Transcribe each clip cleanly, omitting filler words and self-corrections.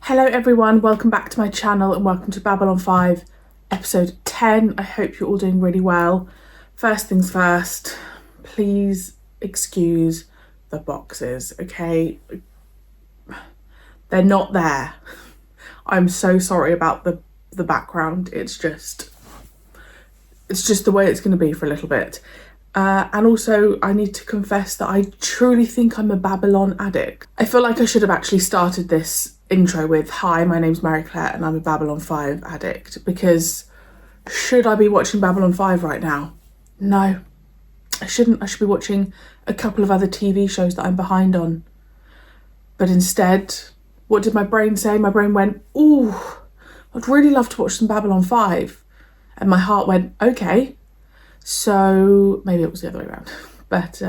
Hello everyone, welcome back to my channel and welcome to Babylon 5 episode 10. I hope you're all doing really well. First things first, please excuse the boxes, okay? They're not there. I'm so sorry about the background. It's just the way it's going to be for a little bit. And also, I need to confess that I truly think I'm a Babylon addict. I feel like I should have actually started this intro with, hi, my name's Marie-Clare and I'm a Babylon 5 addict, because should I be watching Babylon 5 right now? No, I shouldn't. I should be watching a couple of other TV shows that I'm behind on. But instead, what did my brain say? My brain went, ooh, I'd really love to watch some Babylon 5. And my heart went, okay. So maybe it was the other way around. But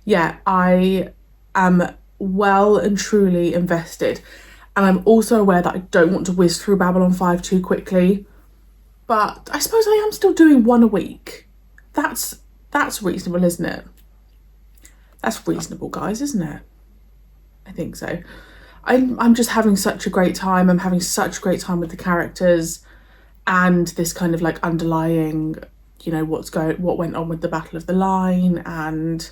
yeah, I am well and truly invested. And I'm also aware that I don't want to whiz through Babylon 5 too quickly. But I suppose I am still doing one a week. That's reasonable, isn't it? That's reasonable, guys, isn't it? I think so. I'm just having such a great time. I'm having such a great time with the characters and this kind of like underlying, you know, what went on with the Battle of the Line and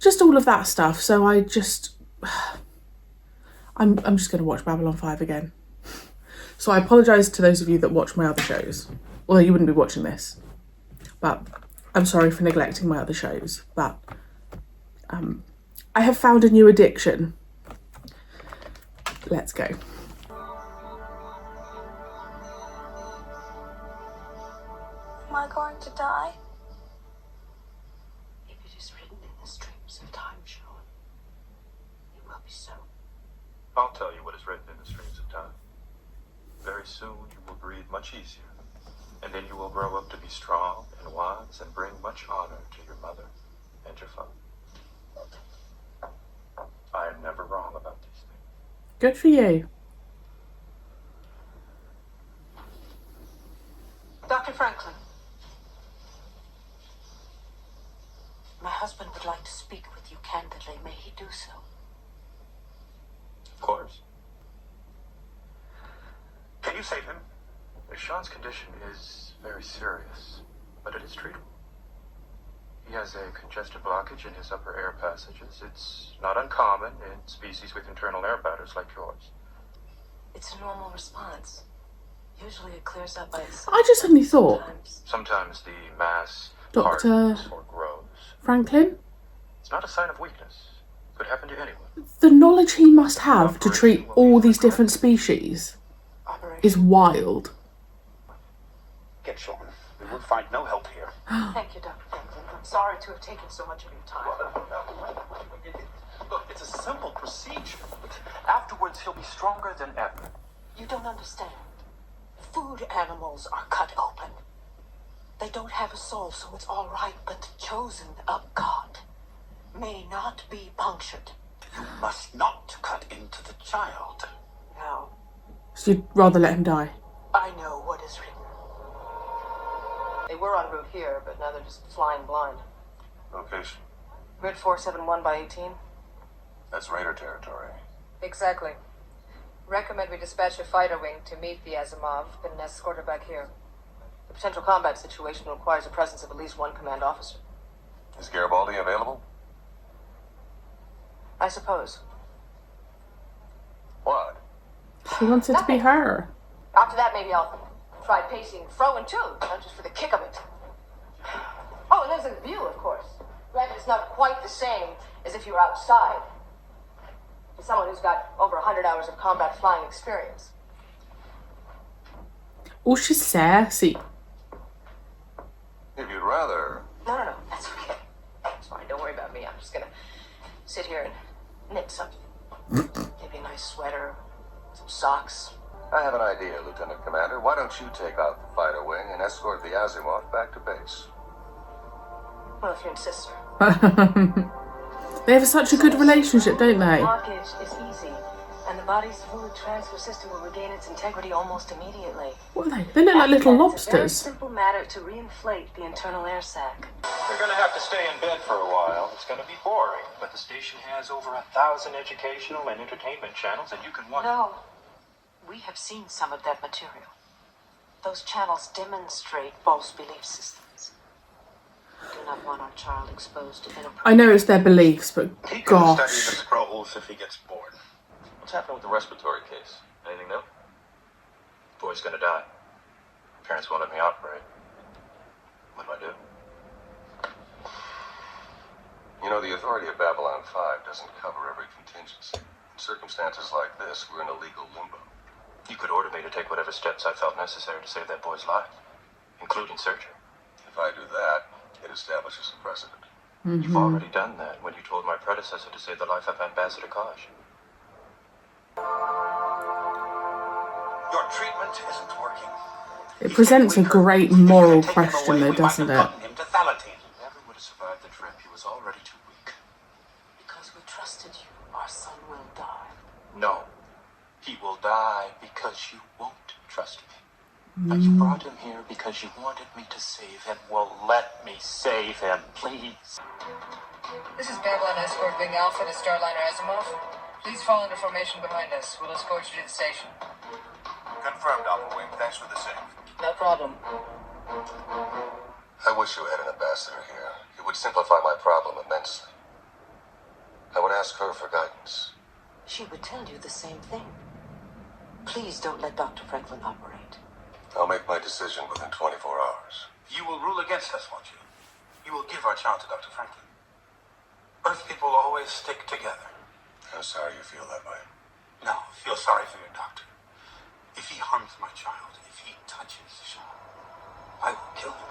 just all of that stuff. So I'm just going to watch Babylon 5 again. So I apologise to those of you that watch my other shows. Although you wouldn't be watching this. But I'm sorry for neglecting my other shows. But I have found a new addiction. Let's go. Am I going to die? If it is written in the streams of time, Sean, it will be so. I'll tell you what is written in the streams of time. Very soon you will breathe much easier, and then you will grow up to be strong and wise and bring much honor to your mother and your father. I am never wrong about these things. Good for you. Dr. Franklin. My husband would like to speak with you candidly. May he do so? Of course. Can you save him? Sean's condition is very serious, but it is treatable. He has a congestive blockage in his upper air passages. It's not uncommon in species with internal air batters like yours. It's a normal response. Usually it clears up by itself. I just suddenly thought, Sometimes the mass Dr. hardens or grows. Franklin, It's not a sign of weakness. Could happen to anyone. the knowledge he must have to treat all these different species is wild. Get Sean. We will find no help here. Thank you, Dr. Franklin. I'm sorry to have taken so much of your time. Look, it's a simple procedure. Afterwards, he'll be stronger than ever. You don't understand. Food animals are cut open. They don't have a soul, so it's all right, but the chosen of God may not be punctured. You must not cut into the child. No, So you'd rather let him die? I know what is written. They were en route here, but now they're just flying blind. Location. Grid 471 by 18? That's Raider territory. Exactly. Recommend we dispatch a fighter wing to meet the Asimov, then escort her back here. The potential combat situation requires the presence of at least one command officer. Is Garibaldi available? I suppose. What? She wants it to be her. After that, maybe I'll try pacing fro and to, not just for the kick of it. Oh, and there's the view, of course. Granted, it's not quite the same as if you were outside. For someone who's got over 100 hours of combat flying experience. Oh, she's sassy. If you'd rather. No, that's okay. It's fine, don't worry about me. I'm just gonna sit here and knit something. Maybe a nice sweater, some socks. I have an idea, Lieutenant Commander. Why don't you take out the fighter wing and escort the Asimov back to base? Well, if you insist. They have such a good relationship, don't they? Blockage is easy, and the body's fluid transfer system will regain its integrity almost immediately. What are they? They look like little It's a very lobsters. simple matter to reinflate the internal air sac. You're gonna have to stay in bed for a while. It's gonna be boring. But the station has over 1,000 educational and entertainment channels, and you can watch. No, we have seen some of that material. Those channels demonstrate false belief systems. We do not want our child exposed to inappropriate... I know it's their beliefs, but He can study the gosh. scrolls if he gets bored. What's happening with the respiratory case? Anything new? Boy's gonna die. Parents won't let me operate. What do I do? You know, the authority of Babylon 5 doesn't cover every contingency. In circumstances like this, we're in a legal limbo. You could order me to take whatever steps I felt necessary to save that boy's life, including surgery. If I do that, it establishes a precedent. You've already done that when you told my predecessor to save the life of Ambassador Kosh. Your treatment isn't working. It presents a great moral question though, doesn't it? Him to Thalatine. He never would have survived the trip. He was already too weak. Because we trusted you, our son will die. No. He will die because you won't trust me. But you brought him here because you wanted me to save him. Well, let me save him, please. This is Babylon Escort Wing Alpha to Starliner Asimov. Please fall into formation behind us. We'll escort you to the station. Confirmed, Alpha Wing. Thanks for the save. No problem. I wish you had an ambassador here. It would simplify my problem immensely. I would ask her for guidance. She would tell you the same thing. Please don't let Dr. Franklin operate. I'll make my decision within 24 hours. You will rule against us, won't you? You will give our child to Dr. Franklin. Earth people always stick together. I'm sorry you feel that way. No, feel sorry for your doctor. If he harms my child, if he touches Sean, I will kill him.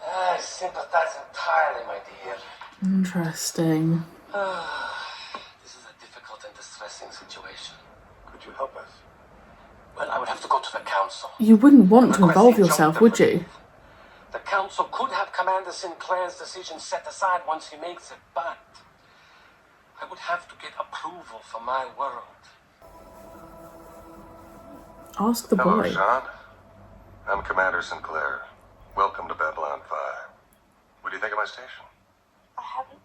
I sympathize entirely, my dear. Interesting. This is a difficult and distressing situation. Could you help us? Well, I would have to go to the council. You wouldn't want to involve yourself, would you? The council could have Commander Sinclair's decision set aside once he makes it, but I would have to get approval for my world. Ask the Hello, boy. Sean. I'm Commander Sinclair. Welcome to Babylon 5. What do you think of my station? I haven't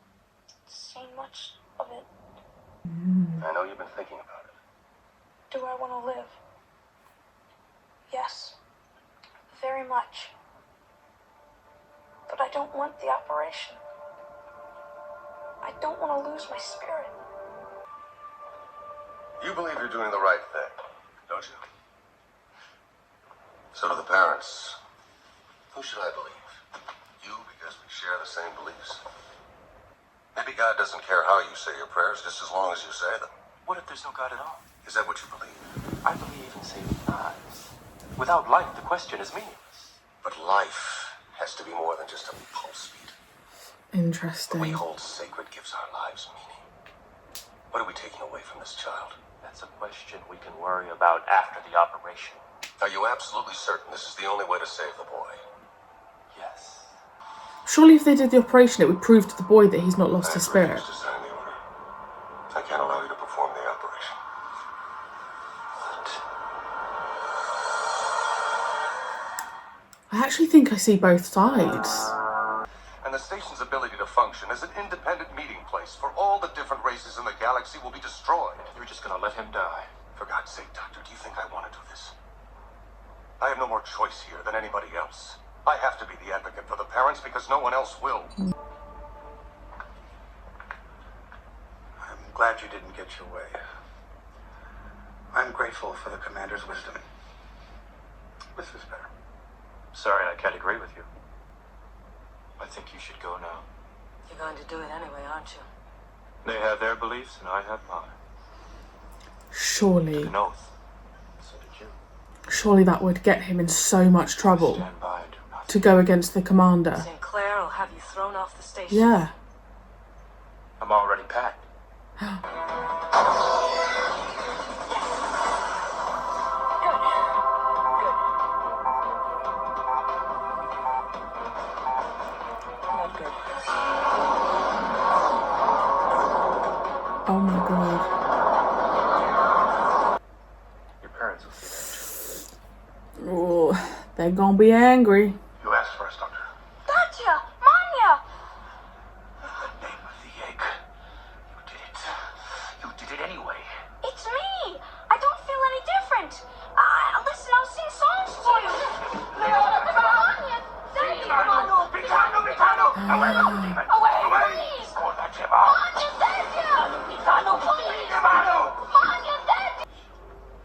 seen much of it. I know you've been thinking about it. Do I want to live? Yes. Very much. But I don't want the operation. I don't want to lose my spirit. You believe you're doing the right thing, don't you? So do the parents. Who should I believe? You, because we share the same beliefs? Maybe God doesn't care how you say your prayers, just as long as you say them. What if there's no God at all? Is that what you believe? I believe in saving lives. Without life, the question is meaningless. But life has to be more than just a pulse beat. What we Interesting. hold sacred gives our lives meaning. What are we taking away from this child? That's a question we can worry about after the operation. Are you absolutely certain this is the only way to save the boy? Yes. Surely if they did the operation, it would prove to the boy that he's not lost his spirit. refuse to sign the order. I can't allow you to perform the operation. I actually think I see both sides. And the station's ability to function as an independent meeting place for all the different races in the galaxy will be destroyed. You're just gonna let him die. For God's sake, Doctor, do you think I want to do this? I have no more choice here than anybody else. I have to be the advocate for the parents because no one else will. I'm glad you didn't get your way. I'm grateful for the commander's wisdom. This is better. Sorry, I can't agree with you. I think you should go now. You're going to do it anyway, aren't you? They have their beliefs and I have mine. Surely, An oath. So did you. surely that would get him in so much trouble Stand by and do nothing. to go against the commander. Sinclair will have you thrown off the station. Yeah. I'm already packed. Not good. Oh my god. Your parents will see that. Oh, they're gonna be angry. You asked for us, Doctor. Gotcha! Manya! In the name of the egg. You did it. You did it anyway. It's me! I don't feel any different! tonight. Listen, I'll sing songs to you. Away, please.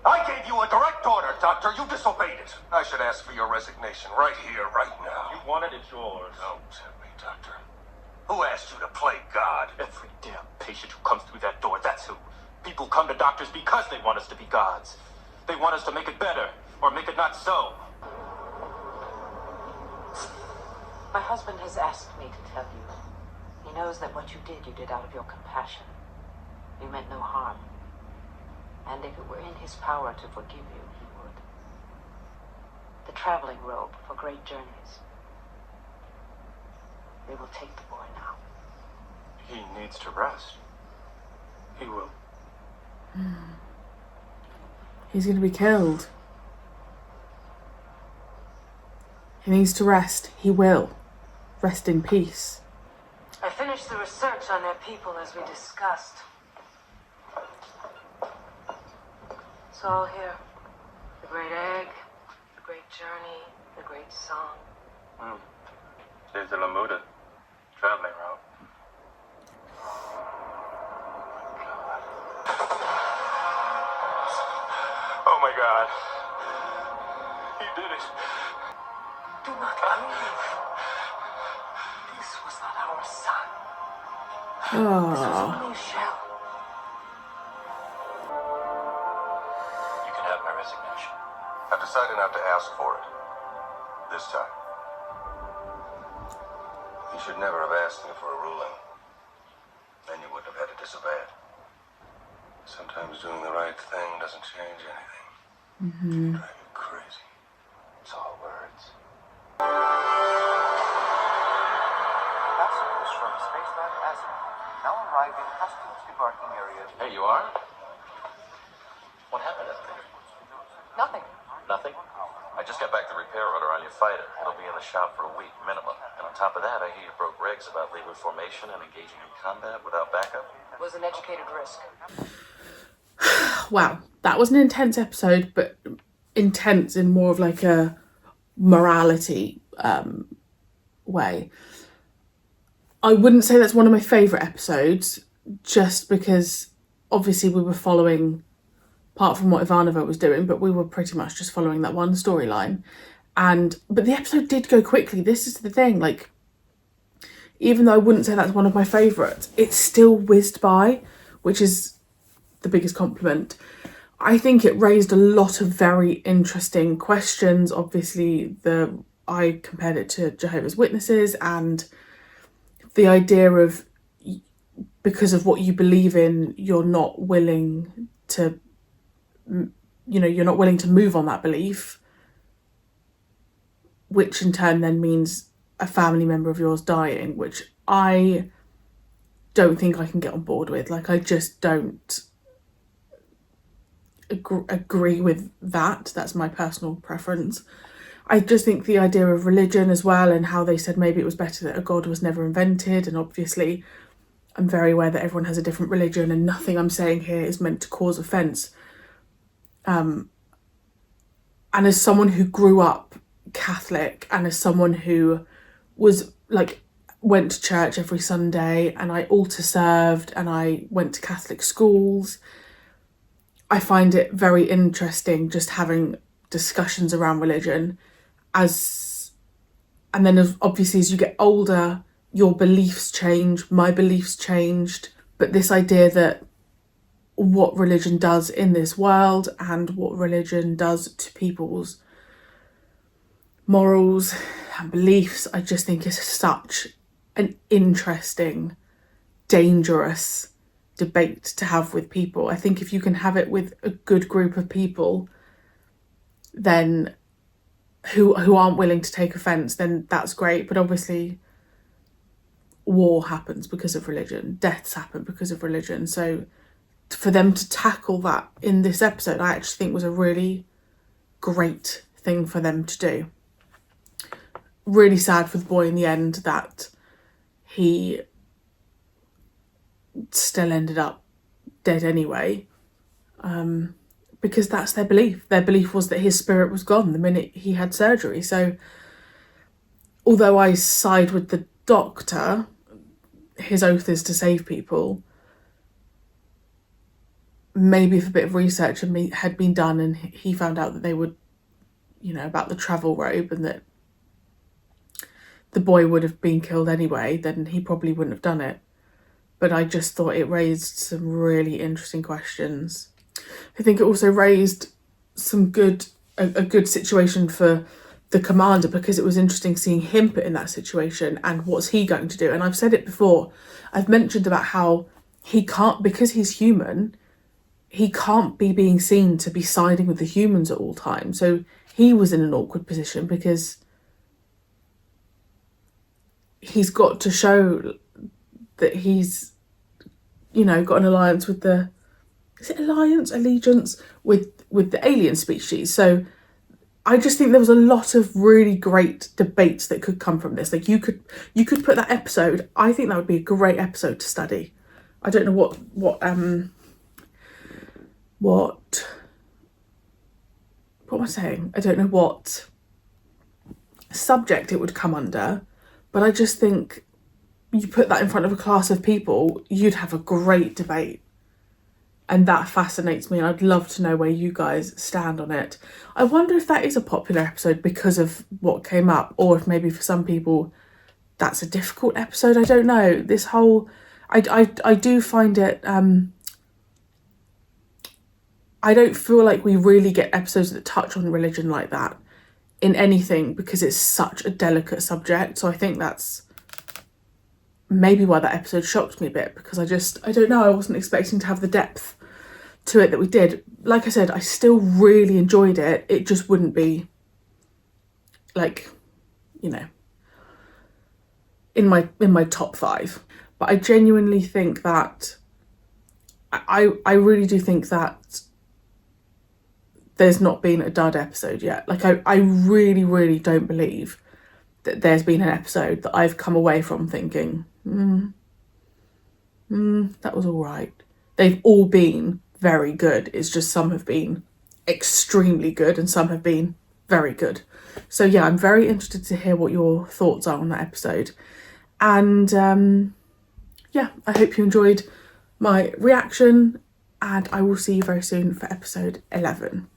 I gave you a direct order, Doctor. You disobeyed it. I should ask for your resignation right here, right now. You want it, it's yours. Don't tell me, Doctor. Who asked you to play God? Every damn patient who comes through that door, that's who. People come to doctors because they want us to be gods. They want us to make it better, or make it not so. My husband has asked me to tell you. He knows that what you did out of your compassion. You meant no harm. And if it were in his power to forgive you, he would. The traveling robe for great journeys. They will take the boy now. He needs to rest. He will. He's going to be killed. He needs to rest. He will. Rest in peace. I finished the research on their people as we discussed. It's all here. The great egg, the great journey, the great song. There's the Lamuda traveling route. Oh my God. He did it. Do not leave. This was not our son. Oh. Only a shell. You can have my resignation. I've decided not to ask for it. This time. You should never have asked me for a ruling. Then you wouldn't have had to disobey it. Sometimes doing the right thing doesn't change anything. You drive me crazy. It's all words. Passengers from Spacelab Azimuth now arrive in customs debarking area. Hey, you are? What happened up there? Nothing. Nothing? I just got back the repair order on your fighter. It'll be in the shop for a week, minimum. And on top of that, I hear you broke regs about leaving formation and engaging in combat without backup. It was an educated risk. Wow, that was an intense episode, but intense in more of like a morality way. I wouldn't say that's one of my favourite episodes, just because obviously we were following, apart from what Ivanova was doing, but we were pretty much just following that one storyline. But the episode did go quickly. This is the thing, like, even though I wouldn't say that's one of my favourites, it still whizzed by, which is the biggest compliment. I think it raised a lot of very interesting questions. Obviously, I compared it to Jehovah's Witnesses, and the idea of, because of what you believe in, you're not willing to, you're not willing to move on that belief, which in turn then means a family member of yours dying, which I don't think I can get on board with. Like, I just don't agree with that. That's my personal preference. I just think the idea of religion as well, and how they said maybe it was better that a god was never invented, and obviously I'm very aware that everyone has a different religion and nothing I'm saying here is meant to cause offence. And as someone who grew up Catholic, and as someone who was like, went to church every Sunday, and I altar served, and I went to Catholic schools, I find it very interesting just having discussions around religion. And then obviously as you get older, your beliefs change, my beliefs changed, but this idea that what religion does in this world and what religion does to people's morals and beliefs, I just think is such an interesting, dangerous debate to have with people. I think if you can have it with a good group of people, then who aren't willing to take offence, then that's great. But obviously war happens because of religion, deaths happen because of religion. So for them to tackle that in this episode, I actually think was a really great thing for them to do. Really sad for the boy in the end that he still ended up dead anyway. because that's their belief. Their belief was that his spirit was gone the minute he had surgery. So although I side with the doctor, his oath is to save people, maybe if a bit of research had been done and he found out that they would, you know, about the travel robe and that the boy would have been killed anyway, then he probably wouldn't have done it. But I just thought it raised some really interesting questions. I think it also raised a good situation for the commander, because it was interesting seeing him put in that situation and what's he going to do. And I've said it before, I've mentioned about how he can't, because he's human, he can't be being seen to be siding with the humans at all times. So he was in an awkward position because he's got to show that he's, you know, got an alliance with the, is it allegiance with the alien species. So I just think there was a lot of really great debates that could come from this. Like you could put that episode, I think that would be a great episode to study. I don't know what am I saying? I don't know what subject it would come under, but I just think you put that in front of a class of people, you'd have a great debate. And that fascinates me, and I'd love to know where you guys stand on it. I wonder if that is a popular episode because of what came up, or if maybe for some people that's a difficult episode. I don't know. This whole, I do find it, I don't feel like we really get episodes that touch on religion like that in anything, because it's such a delicate subject. So I think that's maybe why that episode shocked me a bit, because I don't know, I wasn't expecting to have the depth to it that we did. Like I said, I still really enjoyed it. It just wouldn't be like, you know, in my top 5. But I genuinely think that I really do think that there's not been a dud episode yet. Like I really, really don't believe that there's been an episode that I've come away from thinking, that was all right. They've all been very good. It's just some have been extremely good and some have been very good. So yeah, I'm very interested to hear what your thoughts are on that episode. And yeah, I hope you enjoyed my reaction, and I will see you very soon for episode 11.